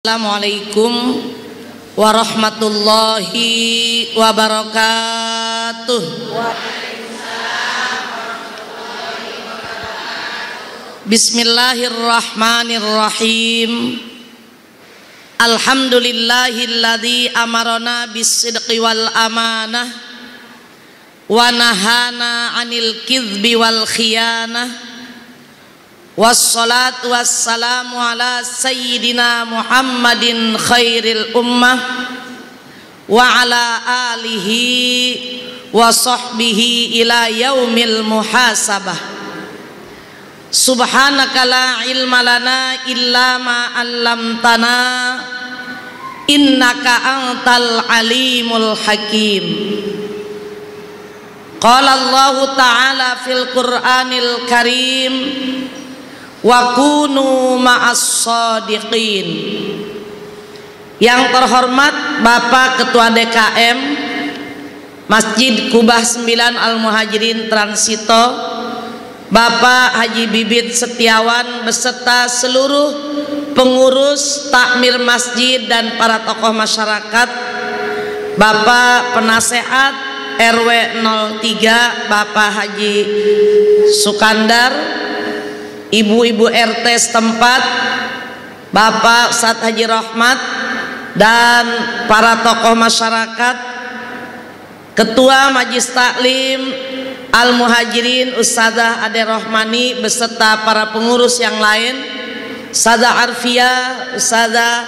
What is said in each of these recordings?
Assalamualaikum warahmatullahi wabarakatuh. Bismillahirrahmanirrahim. Alhamdulillahilladzi amarana bis-sidqi wal amanah wa nahana 'anil kidhbi wal khiyanah. Wassalatu wassalamu ala sayyidina Muhammadin khairil ummah wa ala alihi wa sahbihi ila yaumil muhasabah. Subhanaka la ilma lana illa ma 'allamtana innaka antal alimul hakim. Qala Allah ta'ala fil Qur'anil Karim wa kunu ma'as shadiqin. Yang terhormat Bapak Ketua DKM Masjid Kubah 9 Al-Muhajirin Transito, Bapak Haji Bibit Setiawan beserta seluruh pengurus takmir masjid dan para tokoh masyarakat, Bapak penasehat RW 03 Bapak Haji Sukandar, ibu-ibu RT setempat, Bapak Ustadz Haji Rahmat, dan para tokoh masyarakat, Ketua Majelis Taklim Al-Muhajirin Ustadzah Ade Rohmani beserta para pengurus yang lain, Ustadzah Arfia, Ustadzah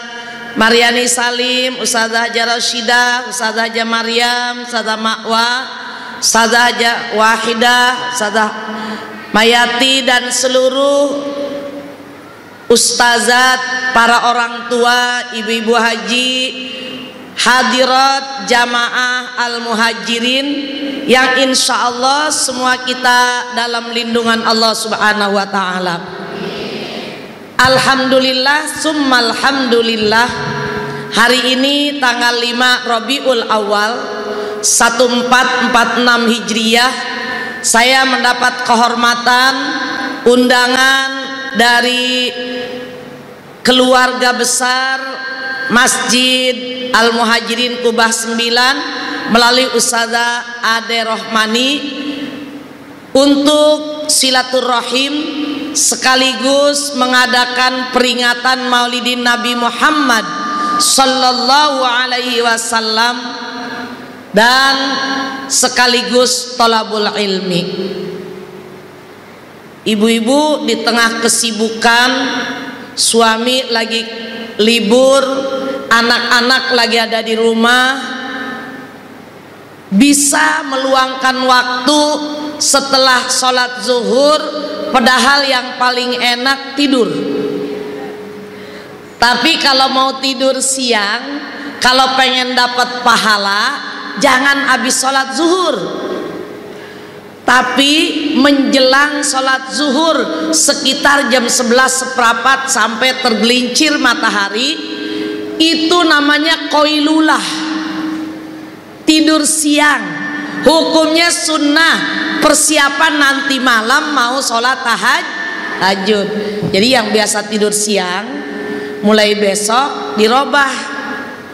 Mariani Salim, Ustadzah Haja Rasyidah, Ustadzah Haja Maryam, Ustadzah Ma'wa, Ustadzah Haja Wahidah, Ustadzah Mayati, dan seluruh ustazat, para orang tua, ibu-ibu haji, hadirat jamaah al-muhajirin yang insya Allah semua kita dalam lindungan Allah subhanahu wa ta'ala. Alhamdulillah summa alhamdulillah, hari ini tanggal 5 Rabiul Awal 1446 Hijriyah, saya mendapat kehormatan undangan dari keluarga besar Masjid Al-Muhajirin Kubah 9 melalui Ustadzah Ade Rohmani untuk silaturahim sekaligus mengadakan peringatan Maulidin Nabi Muhammad sallallahu alaihi wasallam dan sekaligus tolabul ilmi. Ibu-ibu di tengah kesibukan, suami lagi libur, anak-anak lagi ada di rumah, bisa meluangkan waktu setelah sholat zuhur, padahal yang paling enak tidur. Tapi kalau mau tidur siang, kalau pengen dapat pahala, jangan habis sholat zuhur, tapi menjelang sholat zuhur sekitar jam 11:15 sampai tergelincir matahari, itu namanya qoilulah, tidur siang. Hukumnya sunnah, persiapan nanti malam mau sholat tahajud. Jadi yang biasa tidur siang, mulai besok dirobah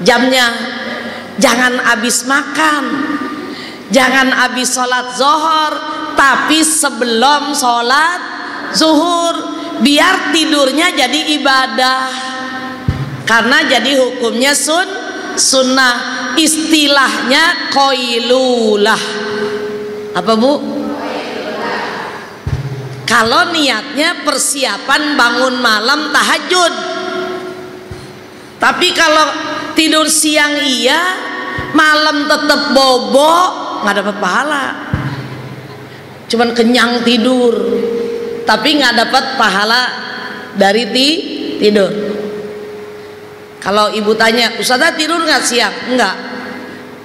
jamnya. Jangan habis makan, jangan habis sholat zuhur, tapi sebelum sholat zuhur, biar tidurnya jadi ibadah. Karena jadi hukumnya sunnah, istilahnya qoilulah. Apa bu? Kalau niatnya persiapan bangun malam tahajud. Tapi kalau tidur siang iya, malam tetap bobo, nggak dapat pahala. Cuman kenyang tidur, tapi nggak dapat pahala dari tidur. Kalau ibu tanya, Ustazah tidur nggak siang? Enggak.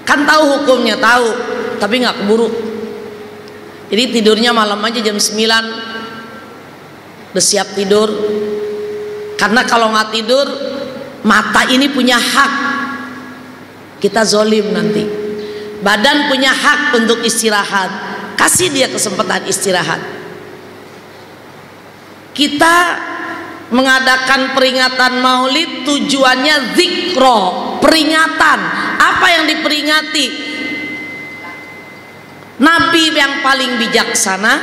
Kan tahu hukumnya, tahu, tapi nggak keburu. Jadi tidurnya malam aja jam 9, udah siap tidur. Karena kalau nggak tidur, mata ini punya hak, kita zolim nanti. Badan punya hak untuk istirahat, kasih dia kesempatan istirahat. Kita mengadakan peringatan Maulid tujuannya zikro, peringatan. Apa yang diperingati? Nabi yang paling bijaksana,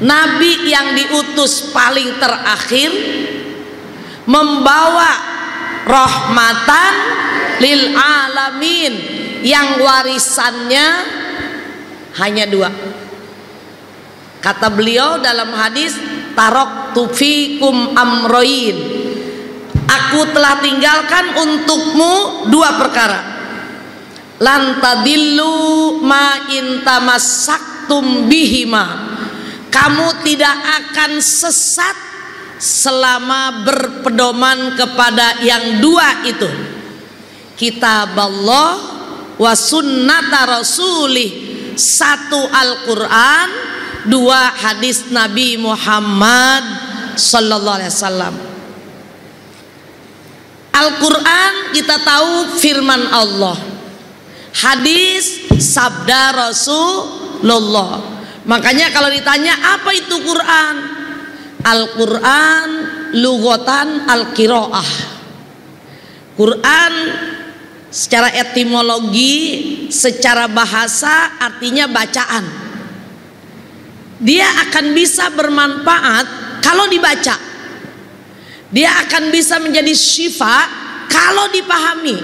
Nabi yang diutus paling terakhir, membawa rahmatan lil alamin, yang warisannya hanya 2. Kata beliau dalam hadis, taraktu fikum amroin, aku telah tinggalkan untukmu 2 perkara. Lan tadillu ma in tamassaktum bihima, kamu tidak akan sesat selama berpedoman kepada yang 2 itu, kitab Allah wa sunnata rasulih, 1 Al-Quran, 2 hadis Nabi Muhammad sallallahu alaihi wasallam. Al-Quran kita tahu firman Allah, hadis sabda Rasulullah. Makanya kalau ditanya apa itu Quran, Al-Quran lughatan al-qiraah. Quran secara etimologi, secara bahasa artinya bacaan. Dia akan bisa bermanfaat kalau dibaca. Dia akan bisa menjadi syifa kalau dipahami.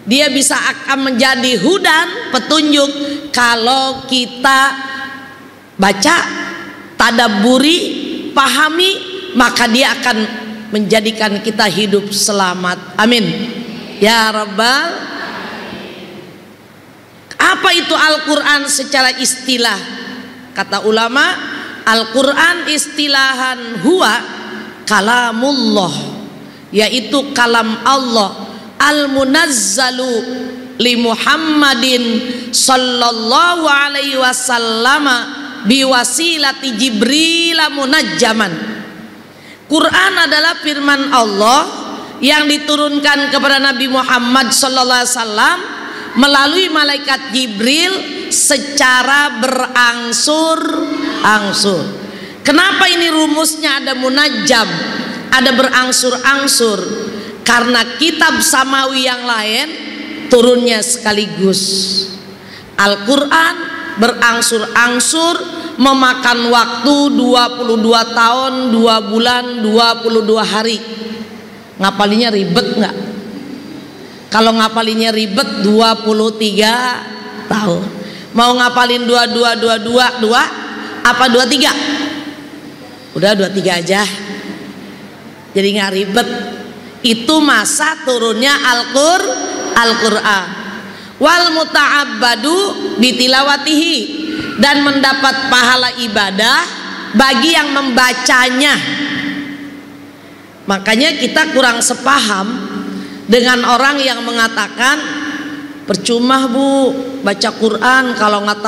Dia bisa akan menjadi hudan, petunjuk, kalau kita baca, tadabburi, pahami, maka dia akan menjadikan kita hidup selamat. Amin ya rabbal. Apa itu Al-Quran secara istilah? Kata ulama, Al-Quran istilahan huwa kalamullah, yaitu kalam Allah, al-munazzalu li Muhammadin sallallahu alaihi wasallam biwasilati Jibril munajjaman. Quran adalah firman Allah yang diturunkan kepada Nabi Muhammad sallallahu alaihi wasallam melalui malaikat Jibril secara berangsur-angsur. Kenapa ini rumusnya ada munajjam, ada berangsur-angsur? Karena kitab samawi yang lain turunnya sekaligus. Al-Quran berangsur-angsur, memakan waktu 22 tahun 2 bulan 22 hari. Ngapalinya ribet nggak? Kalau ngapalinya ribet 23 tahun. Mau ngapalin 22 apa 23? Udah 23 aja, jadi nggak ribet. Itu masa turunnya Al-Quran. Wal muta'abbadu bitilawatihi, dan mendapat pahala ibadah bagi yang membacanya. Makanya kita kurang sepaham dengan orang yang mengatakan percuma bu baca Quran kalau nggak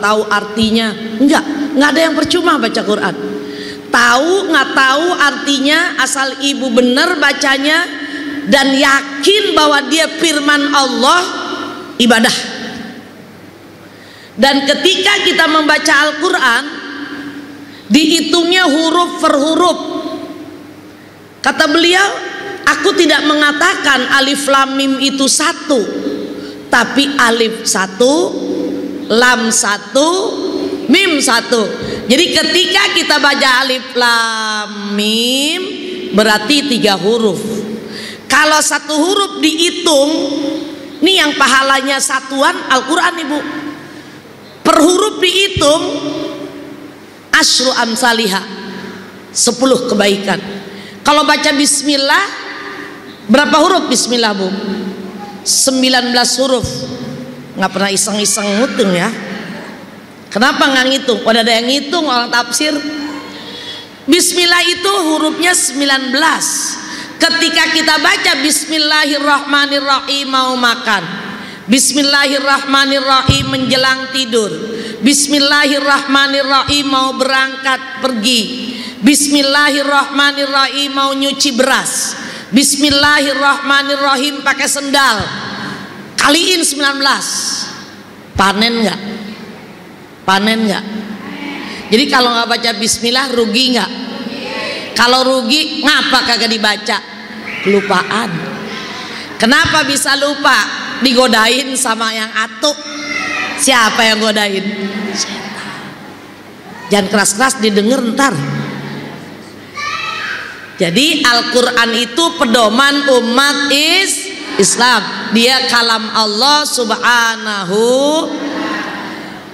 tahu artinya. Nggak ada yang percuma baca Quran. Tahu nggak tahu artinya, asal ibu benar bacanya dan yakin bahwa dia firman Allah, ibadah. Dan ketika kita membaca Al-Quran, dihitungnya huruf per huruf. Kata beliau, aku tidak mengatakan alif lam mim itu 1, tapi alif 1, lam 1, mim 1. Jadi ketika kita baca alif lam mim berarti 3 huruf. Kalau 1 huruf dihitung, ini yang pahalanya satuan Al-Quran ibu. Per huruf dihitung asyru amsalihah, 10 kebaikan. Kalau baca bismillah berapa huruf bismillah bu? 19 huruf. Nggak pernah iseng-iseng ngitung ya. Kenapa nggak ngitung? Udah ada yang ngitung orang tafsir. Bismillah itu hurufnya 19. Ketika kita baca bismillahirrahmanirrahim mau makan, bismillahirrahmanirrahim menjelang tidur, bismillahirrahmanirrahim mau berangkat pergi, bismillahirrahmanirrahim mau nyuci beras, bismillahirrahmanirrahim pakai sendal, kaliin 19. Panen nggak? Panen nggak? Jadi kalau nggak baca bismillah rugi nggak? Kalau rugi ngapa kagak dibaca? Kelupaan. Kenapa bisa lupa? Digodain sama yang atuk. Siapa yang godain? Setan. Jangan keras-keras didengar ntar. Jadi Al-Quran itu pedoman umat Islam. Dia kalam Allah subhanahu.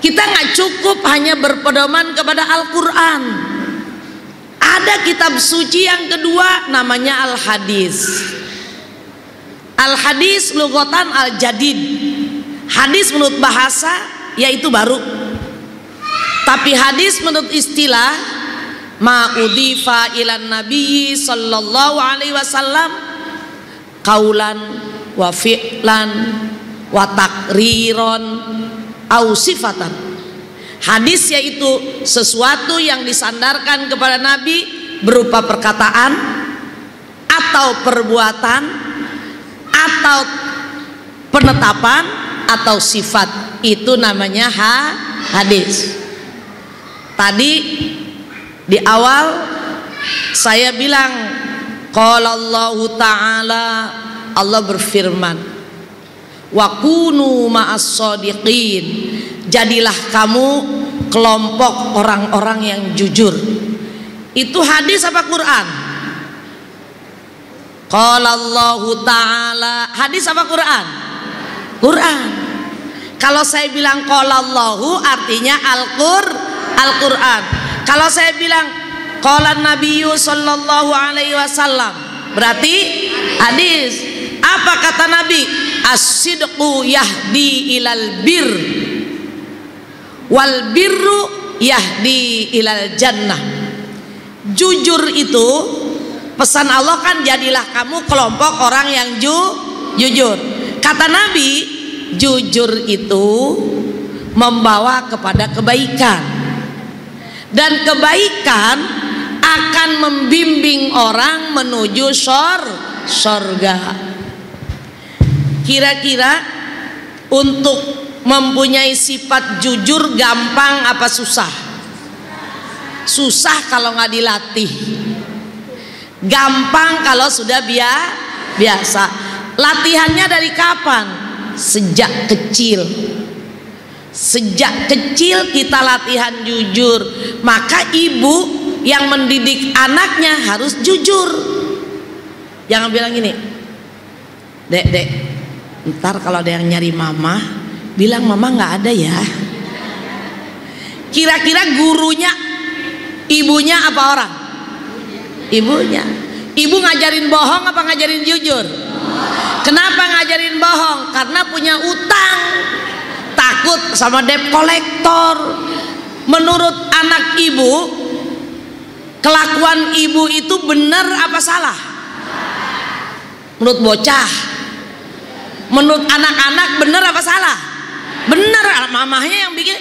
Kita nggak cukup hanya berpedoman kepada Al-Quran. Ada kitab suci yang kedua namanya Al-Hadis. Al-Hadis lughatan al-jadid. Hadis menurut bahasa yaitu baru. Tapi hadis menurut istilah ma'udhifa ilan nabi sallallahu alaihi wasallam qaulan wa fi'lan wa takriron au sifatan. Hadis yaitu sesuatu yang disandarkan kepada Nabi berupa perkataan atau perbuatan atau penetapan atau sifat. Itu namanya hadis. Tadi di awal saya bilang qala Allahu ta'ala, Allah berfirman wa kunu ma'as shadiqin, jadilah kamu kelompok orang-orang yang jujur. Itu hadis apa Quran? Qala Allahu ta'ala, hadis apa Quran? Quran. Kalau saya bilang qala Allahu artinya Al-Quran. Kalau saya bilang qala Nabiyyu sallallahu alaihi wasallam berarti hadis. Apa kata Nabi? As-sidqu yahdi ilal bir wal birru yahdi ilal jannah. Jujur itu pesan Allah kan, jadilah kamu kelompok orang yang jujur. Kata Nabi, jujur itu membawa kepada kebaikan, dan kebaikan akan membimbing orang menuju surga. Kira-kira untuk mempunyai sifat jujur gampang apa susah? Susah kalau nggak dilatih. Gampang kalau sudah biasa. Latihannya dari kapan? Sejak kecil. Sejak kecil kita latihan jujur. Maka ibu yang mendidik anaknya harus jujur. Jangan bilang gini, dek, ntar kalau ada yang nyari mama, bilang mama nggak ada ya. Kira-kira gurunya, ibunya apa orang? Ibunya. Ibu ngajarin bohong apa ngajarin jujur? Kenapa ngajarin bohong? Karena punya utang, takut sama debt collector. Menurut anak ibu, kelakuan ibu itu benar apa salah? Menurut bocah, menurut anak-anak benar apa salah? Benar, mamahnya yang bikin.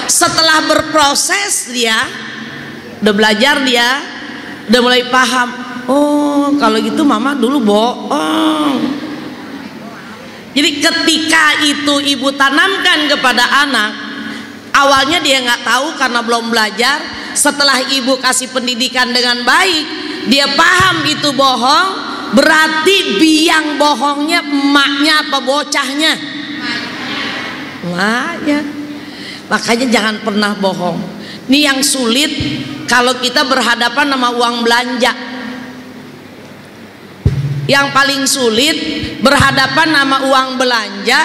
Setelah berproses dia udah belajar, dia udah mulai paham. Oh kalau gitu mama dulu bohong. Jadi ketika itu ibu tanamkan kepada anak, awalnya dia nggak tahu karena belum belajar. Setelah ibu kasih pendidikan dengan baik, dia paham itu bohong. Berarti biang bohongnya emaknya apa bocahnya? Emaknya. Makanya jangan pernah bohong. Ini yang sulit kalau kita berhadapan sama uang belanja. Yang paling sulit berhadapan sama uang belanja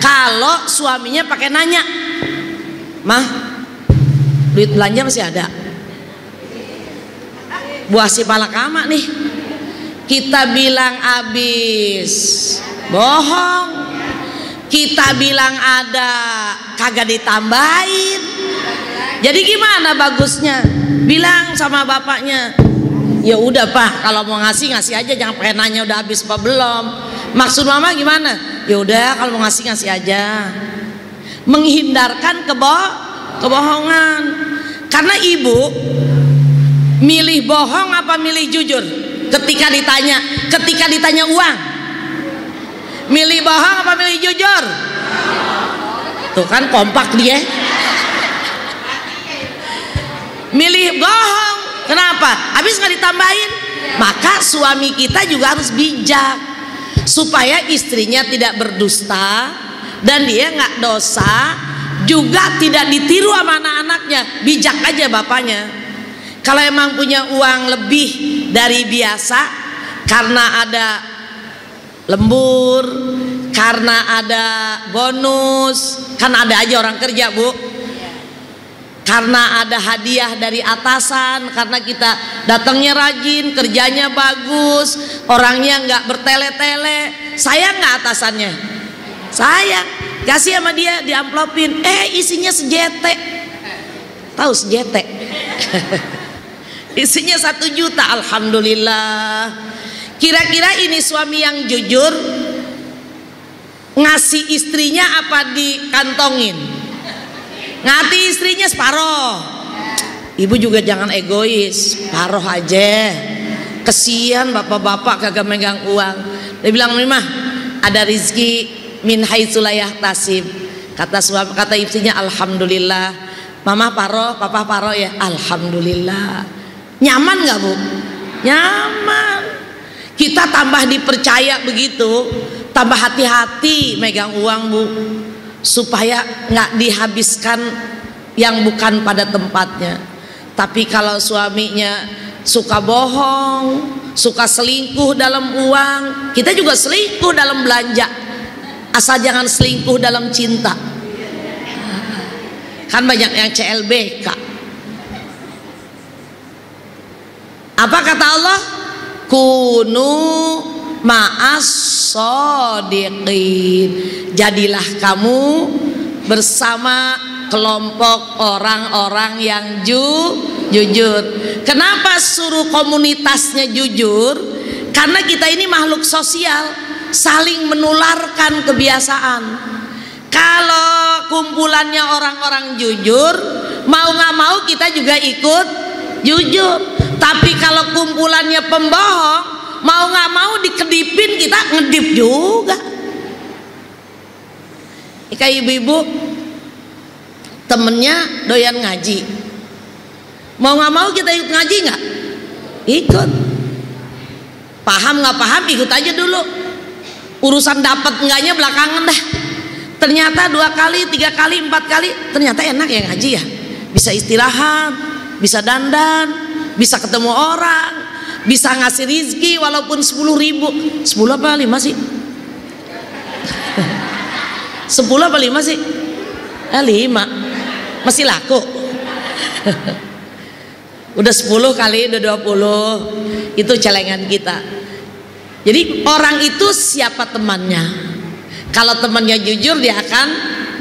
kalau suaminya pakai nanya, mah duit belanja masih ada? Buah si palakama nih. Kita bilang habis, bohong. Kita bilang ada, kagak ditambahin. Jadi gimana bagusnya? Bilang sama bapaknya, ya udah pak, kalau mau ngasih aja, jangan pakai nanya udah habis apa belum. Maksud mama gimana? Ya udah kalau mau ngasih aja. Menghindarkan kebohongan. Karena ibu milih bohong apa milih jujur? Ketika ditanya uang, milih bohong apa milih jujur? Tuh kan kompak dia. Milih bohong. Kenapa? Habis nggak ditambahin? Maka suami kita juga harus bijak supaya istrinya tidak berdusta dan dia nggak dosa, juga tidak ditiru sama anak-anaknya. Bijak aja bapaknya. Kalau emang punya uang lebih dari biasa karena ada lembur, karena ada bonus, kan ada aja orang kerja, Bu, karena ada hadiah dari atasan, karena kita datangnya rajin, kerjanya bagus, orangnya nggak bertele-tele, sayang nggak atasannya? Sayang. Kasih sama dia, diamplopin, isinya sejete. Tahu sejete? Isinya 1 juta. Alhamdulillah. Kira-kira ini suami yang jujur ngasih istrinya apa dikantongin? Ngasih istrinya separoh. Ibu juga jangan egois, separoh aja. Kesian bapak-bapak kagak megang uang. Dia bilang, "Mimah, ada rizki min haitsu la yahtasib." Kata istrinya, "Alhamdulillah." Mama paro, papa paro ya. Alhamdulillah. Nyaman nggak, Bu? Nyaman. Kita tambah dipercaya begitu, tambah hati-hati megang uang, Bu, supaya nggak dihabiskan yang bukan pada tempatnya. Tapi kalau suaminya suka bohong, suka selingkuh dalam uang, kita juga selingkuh dalam belanja. Asal jangan selingkuh dalam cinta. Kan banyak yang CLBK. Apa kata Allah? Kunu ma'as shodiqin. Jadilah kamu bersama kelompok orang-orang yang jujur. Kenapa suruh komunitasnya jujur? Karena kita ini makhluk sosial, saling menularkan kebiasaan. Kalau kumpulannya orang-orang jujur, mau nggak mau kita juga ikut jujur. Tapi kalau kumpulannya pembohong, mau nggak mau dikedipin, kita ngedip juga. Kayak ibu-ibu temennya doyan ngaji, mau nggak mau kita ikut ngaji nggak? Ikut. Paham nggak paham, ikut aja dulu. Urusan dapat enggaknya belakangan dah. Ternyata 2 kali, 3 kali, 4 kali, ternyata enak ya ngaji ya. Bisa istirahat, bisa dandan, bisa ketemu orang, bisa ngasih rizki walaupun 10.000. 10 apa 5 sih? 10 apa 5 sih? 5. Masih laku. Udah 10 kali, udah 20. Itu celengan kita. Jadi orang itu siapa temannya? Kalau temannya jujur, dia akan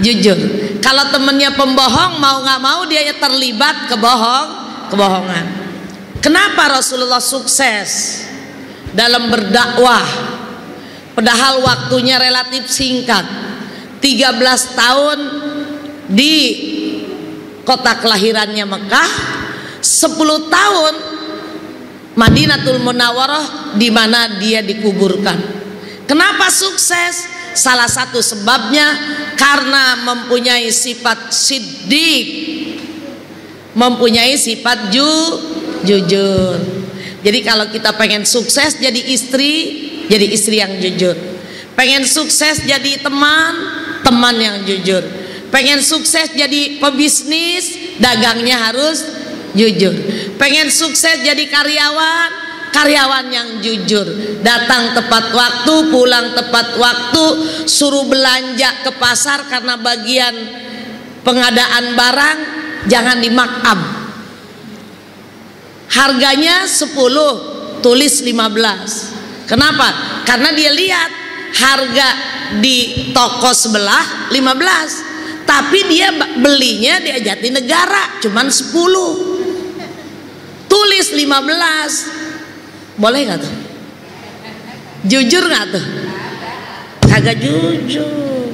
jujur. Kalau temannya pembohong, mau nggak mau dia terlibat kebohongan. Kenapa Rasulullah sukses dalam berdakwah? Padahal waktunya relatif singkat, 13 tahun di kota kelahirannya Mekah, 10 tahun Madinatul Munawwarah di mana dia dikuburkan. Kenapa sukses? Salah satu sebabnya karena mempunyai sifat siddiq, mempunyai sifat jujur. Jadi kalau kita pengen sukses jadi istri yang jujur. Pengen sukses jadi teman yang jujur. Pengen sukses jadi pebisnis, dagangnya harus jujur. Pengen sukses jadi karyawan yang jujur, datang tepat waktu, pulang tepat waktu, suruh belanja ke pasar karena bagian pengadaan barang jangan di markup. Harganya 10, tulis 15. Kenapa? Karena dia lihat harga di toko sebelah 15, tapi dia belinya di Jatinegara cuman 10. Tulis 15. Boleh nggak tuh? Jujur nggak tuh? Kagak jujur.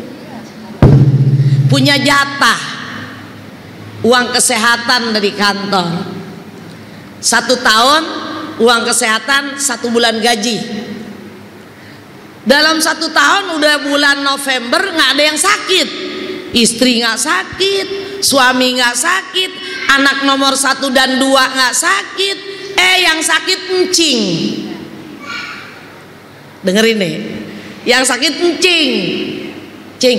Punya jatah uang kesehatan dari kantor, 1 tahun uang kesehatan 1 bulan gaji. Dalam 1 tahun udah bulan November nggak ada yang sakit, istri nggak sakit, suami nggak sakit, anak nomor 1 dan 2 nggak sakit, yang sakit encing. Dengerin nih, yang sakit encing, cing,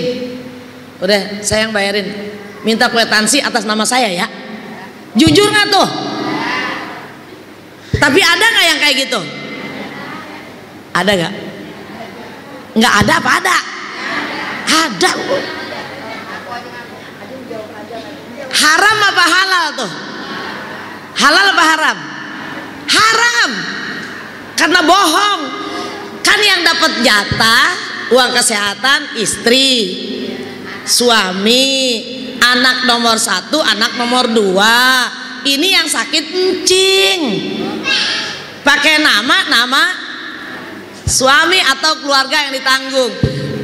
udah saya yang bayarin, minta kwitansi atas nama saya ya. Jujur nggak tuh? Tapi ada nggak yang kayak gitu? Ada nggak? Nggak ada apa ada? Ada. Haram apa halal tuh? Halal apa haram? Haram. Karena bohong. Kan yang dapat jatah uang kesehatan istri, suami, anak nomor 1, anak nomor 2. Ini yang sakit encing. Pakai nama suami atau keluarga yang ditanggung.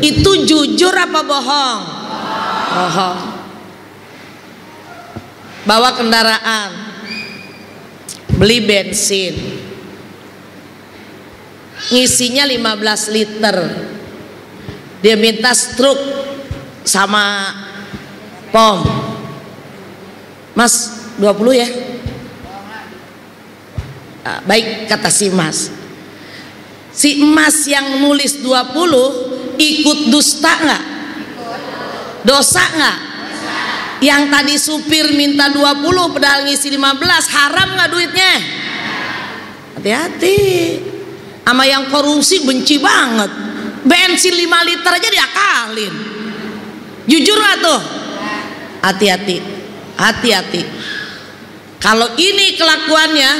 Itu jujur apa bohong? Bohong. Bawa kendaraan, beli bensin, ngisinya 15 liter, dia minta struk sama pom. Mas 20 ya? Baik, kata si mas. Si emas yang nulis 20 ikut dusta nggak? Dosa nggak? Yang tadi supir minta 20 padahal ngisi 15, haram nggak duitnya? Hati-hati sama yang korupsi, benci banget. Bensin 5 liter aja diakalin. Jujur nggak tuh? Hati-hati, hati-hati. Kalau ini kelakuannya,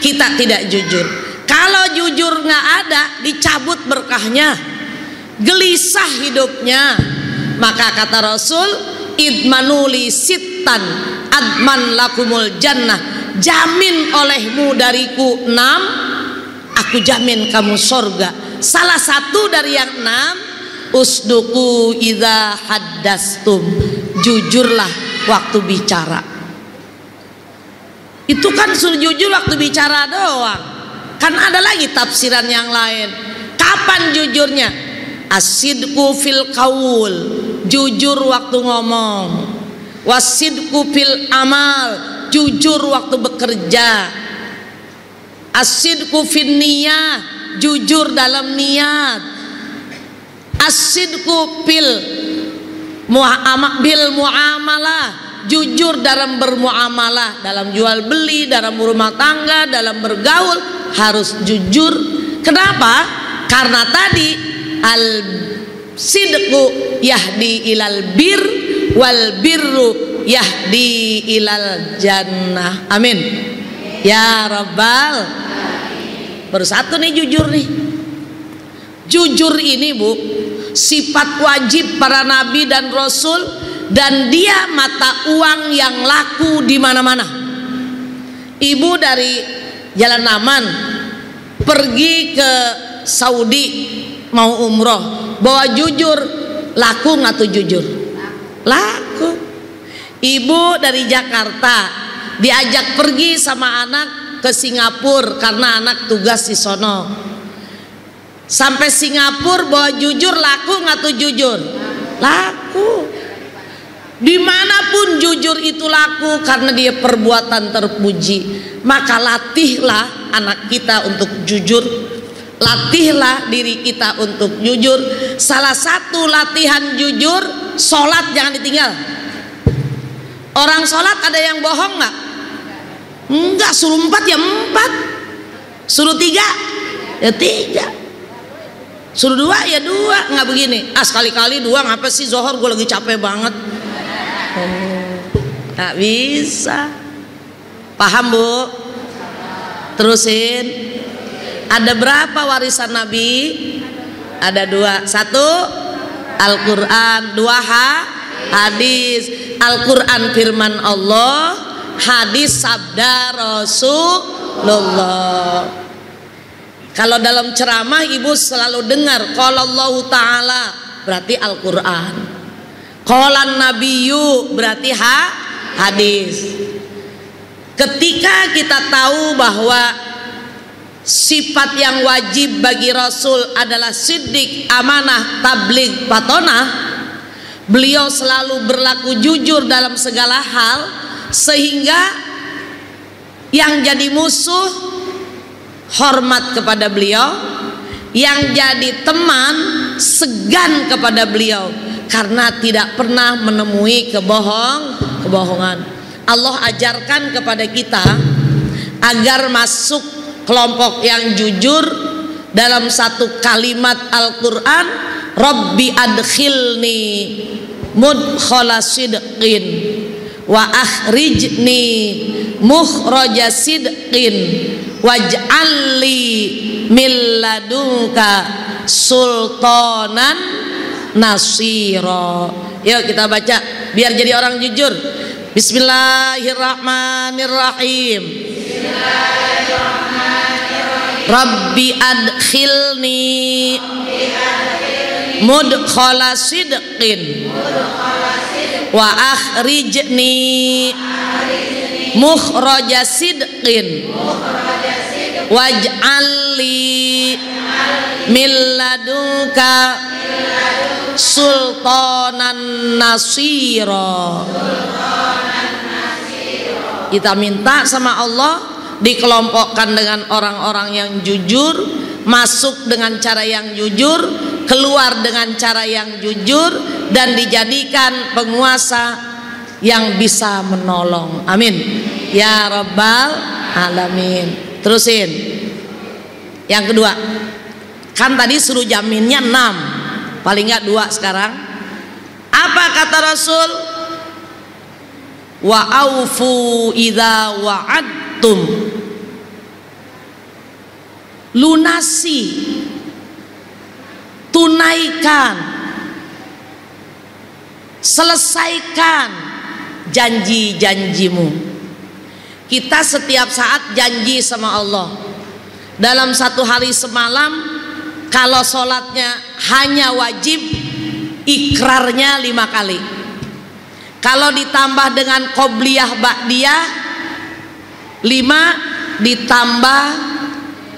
kita tidak jujur. Kalau jujur nggak ada, dicabut berkahnya, gelisah hidupnya. Maka kata Rasul, idmanuli sittan adman lakumul jannah, jamin olehmu dariku 6, aku jamin kamu surga. Salah satu dari yang 6, usduku idza haddastum, jujurlah waktu bicara. Itu kan suruh jujur waktu bicara doang, kan ada lagi tafsiran yang lain. Kapan jujurnya? Asidku fil qaul, jujur waktu ngomong. Wasidku fil amal, jujur waktu bekerja. Asidku fin niyah, jujur dalam niat. Asidku bil muamalah, jujur dalam bermuamalah, dalam jual beli, dalam rumah tangga, dalam bergaul harus jujur. Kenapa? Karena tadi al sidqu yahdi ilal bir wal birru yahdi ilal jannah. Amin ya rabbal. Baru satu nih jujur nih. Jujur ini Bu, sifat wajib para nabi dan rasul, dan dia mata uang yang laku di mana-mana. Ibu dari Jalan Aman pergi ke Saudi mau umroh, bawa jujur, laku nggak tuh jujur? Laku. Ibu dari Jakarta diajak pergi sama anak ke Singapura karena anak tugas di sono. Sampai Singapura bawa jujur, laku nggak tuh jujur? Laku. Dimanapun jujur itu laku karena dia perbuatan terpuji. Maka latihlah anak kita untuk jujur, latihlah diri kita untuk jujur. Salah satu latihan jujur, sholat jangan ditinggal. Orang sholat ada yang bohong nggak? Enggak. Suruh 4 ya 4, suruh 3 ya 3, suruh 2 ya 2. Nggak begini, sekali-kali 2 ngapa sih, zohor gue lagi capek banget. Nggak bisa. Paham Bu? Terusin. Ada berapa warisan Nabi? Ada 2. 1 Al-Quran, 2 hadis. Al-Quran firman Allah, hadis sabda Rasulullah. Kalau dalam ceramah ibu selalu dengar qala Allah Ta'ala, berarti Al-Quran. Qala Nabiyyu, berarti hadis. Ketika kita tahu bahwa sifat yang wajib bagi Rasul adalah siddiq, amanah, tabligh, patonah, Beliau selalu berlaku jujur dalam segala hal, sehingga yang jadi musuh hormat kepada beliau, yang jadi teman segan kepada beliau, karena tidak pernah menemui kebohongan. Allah ajarkan kepada kita agar masuk kelompok yang jujur dalam satu kalimat Al-Quran, Rabbi adkhilni mudkhala sidqin wa akhrijni mukhraja sidqin waj'alli min ladunka sultanan nasira. Yuk kita baca biar jadi orang jujur. Bismillahirrahmanirrahim. Rabbi adkhilni mudkhala sidqin wa akhrijni mukhraja sidqin waj'alli min ladunka sultanan nasira. Kita minta sama Allah dikelompokkan dengan orang-orang yang jujur, masuk dengan cara yang jujur, keluar dengan cara yang jujur, dan dijadikan penguasa yang bisa menolong. Amin ya rabbal alamin. Terusin yang kedua. Kan tadi suruh jaminnya 6, paling nggak 2 sekarang. Apa kata Rasul? Wa aufu idza wa'adtum. Lunasi, tunaikan, selesaikan janji-janjimu. Kita setiap saat janji sama Allah. Dalam satu hari semalam, kalau sholatnya hanya wajib, ikrarnya 5 kali. Kalau ditambah dengan qobliyah ba'diyah 5 ditambah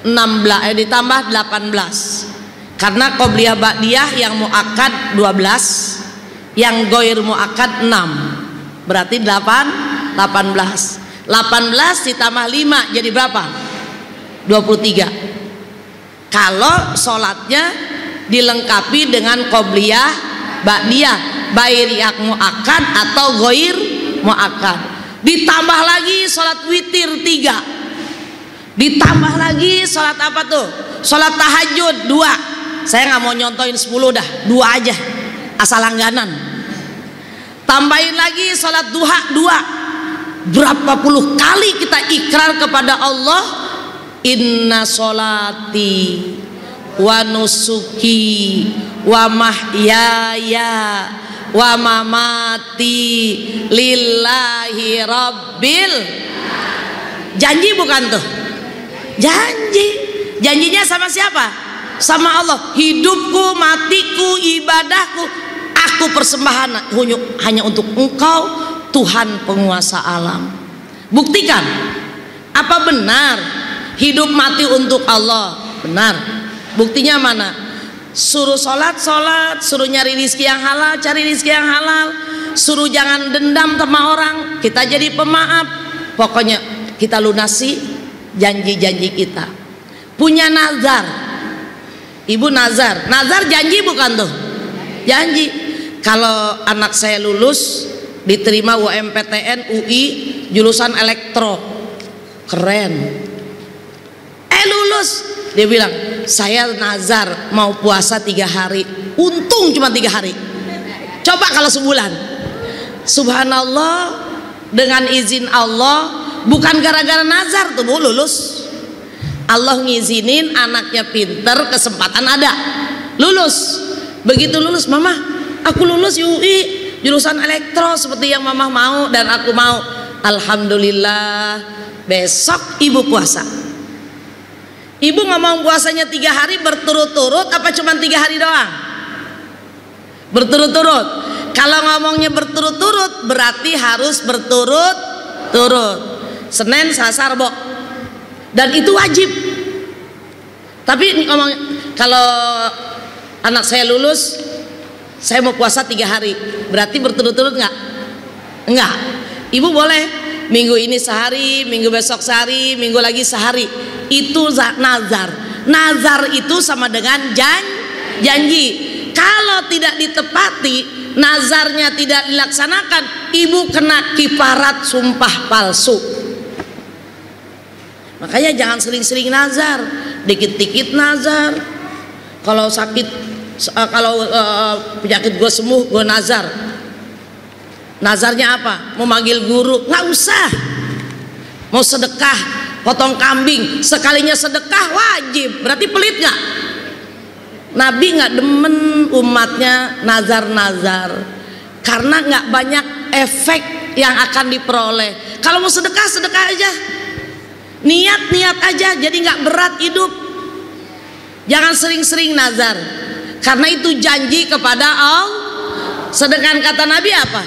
18. Karena qobliyah ba'diyah yang muakkad 12, yang goir muakkad 6, berarti 18. 18 ditambah 5 jadi berapa? 23. Kalau sholatnya dilengkapi dengan qobliyah ba'diyah, baik yang muakkad atau goir muakkad. Ditambah lagi sholat witir 3. Ditambah lagi sholat apa tuh? Sholat tahajud 2. Saya nggak mau nyontohin 10 dah, 2 aja asal langganan. Tambahin lagi sholat duha 2. Berapa puluh kali kita ikrar kepada Allah, inna sholati wa nusuki wa mahyaya wa mamati lillahi rabbil. Janji bukan tuh? Janji. Janjinya sama siapa? Sama Allah. Hidupku, matiku, ibadahku, aku persembahan hanya untuk Engkau, Tuhan penguasa alam. Buktikan. Apa benar hidup mati untuk Allah? Benar. Buktinya mana? Suruh sholat, suruh nyari rizki yang halal, cari rizki yang halal, suruh jangan dendam sama orang, kita jadi pemaaf. Pokoknya kita lunasi janji-janji kita. Punya nazar, ibu nazar janji bukan tuh? Janji. Kalau anak saya lulus, diterima UMPTN UI jurusan elektro, keren. Lulus, dia bilang saya nazar mau puasa 3 hari, untung cuma 3 hari. Coba kalau sebulan. Subhanallah, dengan izin Allah, bukan gara-gara nazar tuh Bu lulus. Allah ngizinin anaknya pinter, kesempatan ada, lulus. Begitu lulus, mama aku lulus UI jurusan elektro seperti yang mama mau dan aku mau. Alhamdulillah. Besok ibu puasa. Ibu ngomong puasanya 3 hari berturut-turut apa cuma 3 hari doang? Berturut-turut. Kalau ngomongnya berturut-turut berarti harus berturut-turut. Senin, Selasa, Rabu. Dan itu wajib. Tapi ngomong kalau anak saya lulus saya mau puasa 3 hari, berarti berturut-turut nggak? Enggak. Ibu boleh minggu ini sehari, minggu besok sehari, minggu lagi sehari. Itu nazar. Nazar itu sama dengan janji. Kalau tidak ditepati, nazarnya tidak dilaksanakan, ibu kena kifarat sumpah palsu. Makanya jangan sering-sering nazar, dikit-dikit nazar. Kalau sakit, kalau penyakit gue sembuh, gue nazar. Nazarnya apa? Mau manggil guru, nggak usah. Mau sedekah, potong kambing, sekalinya sedekah wajib. Berarti pelit nggak? Nabi nggak demen umatnya nazar-nazar, karena nggak banyak efek yang akan diperoleh. Kalau mau sedekah, sedekah aja. Niat aja, jadi nggak berat hidup. Jangan sering-sering nazar, karena itu janji kepada Allah. Sedangkan kata Nabi apa?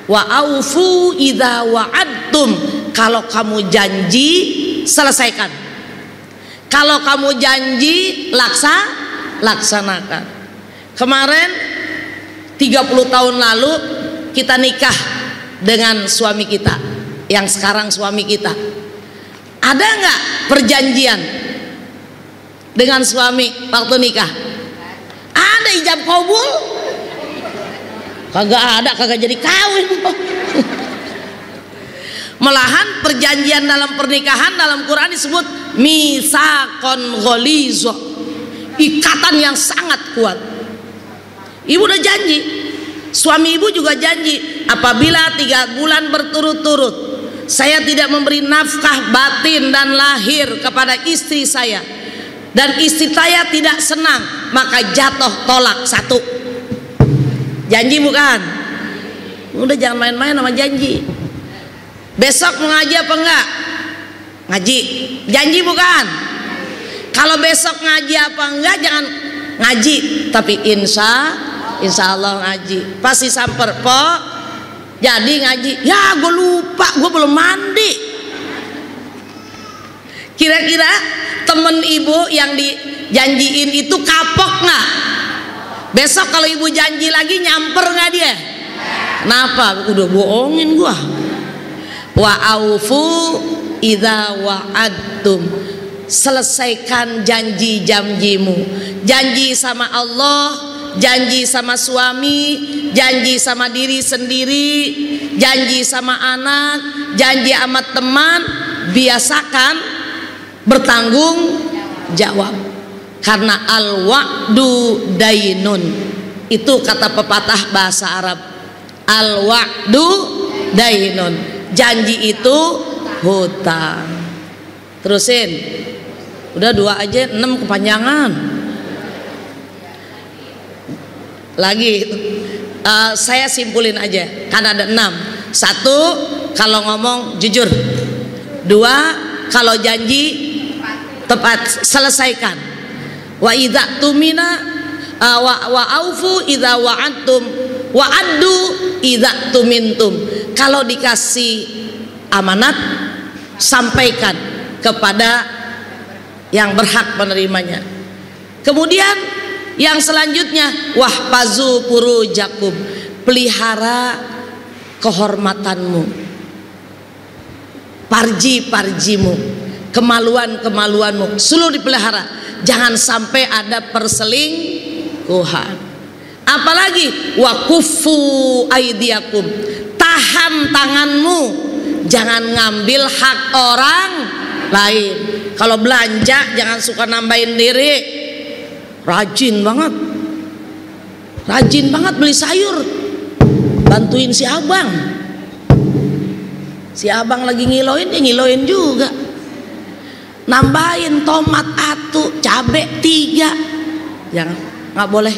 Wa aufu idza wa'adtum. Kalau kamu janji, selesaikan. Kalau kamu janji, laksanakan. Kemarin 30 tahun lalu kita nikah dengan suami kita, yang sekarang suami kita. Ada nggak perjanjian dengan suami waktu nikah? Ada ijab kabul? Kagak ada, kagak jadi kawin. Malahan perjanjian dalam pernikahan dalam Quran disebut misaqon ghaliza, ikatan yang sangat kuat. Ibu udah janji, suami ibu juga janji, apabila 3 bulan berturut-turut saya tidak memberi nafkah batin dan lahir kepada istri saya, dan istri saya tidak senang, maka jatuh tolak 1. Janji bukan? Udah jangan main-main sama janji. Besok mau ngaji apa enggak? Ngaji. Janji bukan? Kalau besok ngaji apa enggak, jangan ngaji, tapi insya Allah ngaji. Pasti samper, Pok, jadi ngaji. Ya gue lupa, gue belum mandi. Kira-kira temen ibu yang dijanjiin itu kapok nggak? Besok kalau ibu janji lagi, nyamper nggak dia? Kenapa? Udah bohongin gua. Wa aufu idza wa'adtum. Selesaikan janji-janjimu. Janji sama Allah, janji sama suami, janji sama diri sendiri, janji sama anak, janji sama teman. Biasakan bertanggung jawab. Karena al-wa'du dainun, itu kata pepatah bahasa Arab. Al-wa'du dainun, janji itu hutang. Terusin. Udah 2 aja, 6 kepanjangan. Lagi saya simpulin aja, kan ada 6. 1, kalau ngomong jujur. 2, kalau janji tepat, selesaikan. Wa idza tumina wa aufu idza wa'adtum wa addu idza tumintum. Kalau dikasih amanat, sampaikan kepada yang berhak menerimanya. Kemudian yang selanjutnya, wahfazu furujakum, pelihara kehormatanmu, parjimu, kemaluanmu, seluruh dipelihara. Jangan sampai ada perselingkuhan. Apalagi wakufu aidiakum, tahan tanganmu, jangan ngambil hak orang lain. Kalau belanja jangan suka nambahin diri. Rajin banget beli sayur, bantuin si abang lagi ngiloin, dia ngiloin juga. Nambahin tomat 1, cabe 3. Jangan, nggak boleh,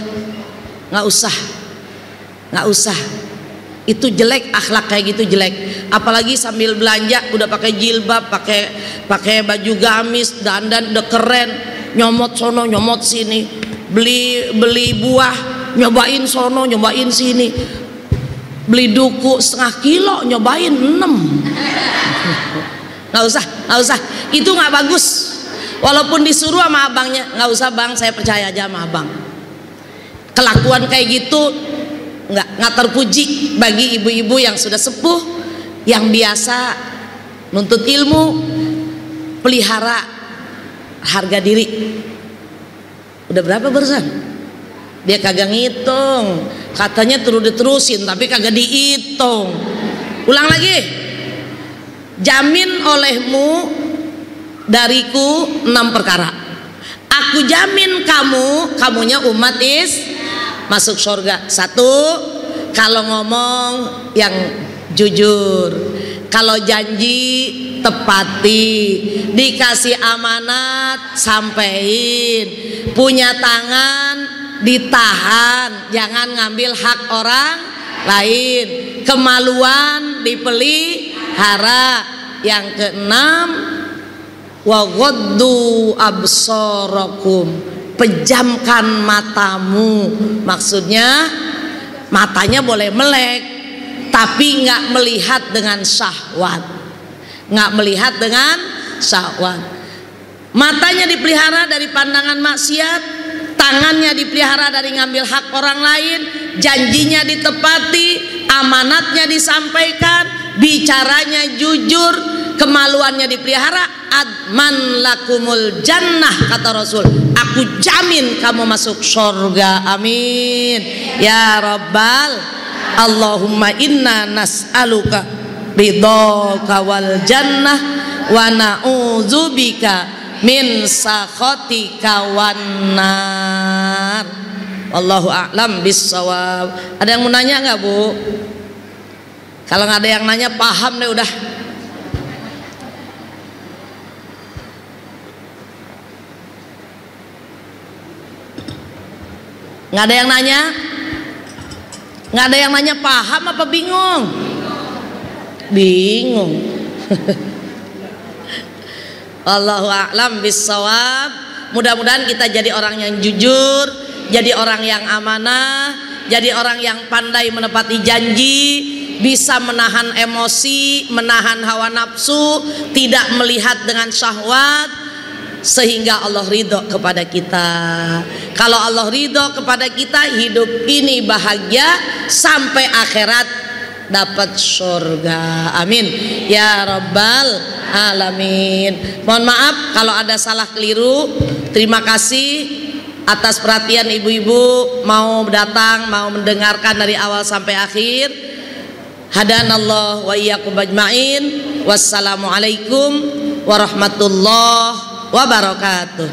nggak usah. Itu jelek, akhlak kayak gitu jelek. Apalagi sambil belanja udah pakai jilbab, pakai baju gamis, dandan udah keren, nyomot sono nyomot sini, beli buah, nyobain sono nyobain sini, beli duku 1/2 kilo nyobain 6. Nggak usah, itu nggak bagus. Walaupun disuruh sama abangnya, nggak usah bang, saya percaya aja sama abang. kelakuan kayak gitu nggak terpuji bagi ibu-ibu yang sudah sepuh, yang biasa nuntut ilmu. Pelihara harga diri. Udah berapa barusan? Dia kagak ngitung, katanya terusin tapi kagak dihitung. Ulang lagi. Jamin olehmu dariku 6 perkara. Aku jamin kamunya umat masuk surga. 1, kalau ngomong yang jujur, kalau janji tepati, dikasih amanat sampein, punya tangan ditahan, jangan ngambil hak orang lain, kemaluan dipelihara. Yang keenam, wa ghaddu absarakum, pejamkan matamu. Maksudnya matanya boleh melek tapi nggak melihat dengan syahwat, nggak melihat dengan syahwat. Matanya dipelihara dari pandangan maksiat, tangannya dipelihara dari ngambil hak orang lain, janjinya ditepati, amanatnya disampaikan, bicaranya jujur, kemaluannya dipelihara. Adman lakumul jannah, kata Rasul, aku jamin kamu masuk surga. Amin ya rabbal. Allahumma inna nas'aluka ridhaka wal jannah wa na'udzubika min sakhatika wan nar. Wallahu a'lam bissawab. Ada yang mau nanya nggak, Bu? Kalau nggak ada yang nanya, paham deh udah. Nggak ada yang nanya? Nggak ada yang nanya, paham apa bingung? Bingung. Wallahu a'lam bissawab. Mudah-mudahan kita jadi orang yang jujur, jadi orang yang amanah, jadi orang yang pandai menepati janji, bisa menahan emosi, menahan hawa nafsu, tidak melihat dengan syahwat, sehingga Allah ridho kepada kita. Kalau Allah ridho kepada kita, hidup ini bahagia sampai akhirat dapat surga. Amin ya rabbal alamin. Mohon maaf kalau ada salah keliru. Terima kasih atas perhatian ibu-ibu mau datang, mau mendengarkan dari awal sampai akhir. Hadanallah wa iyyakum ajmain. Wassalamualaikum warahmatullahi wabarakatuh.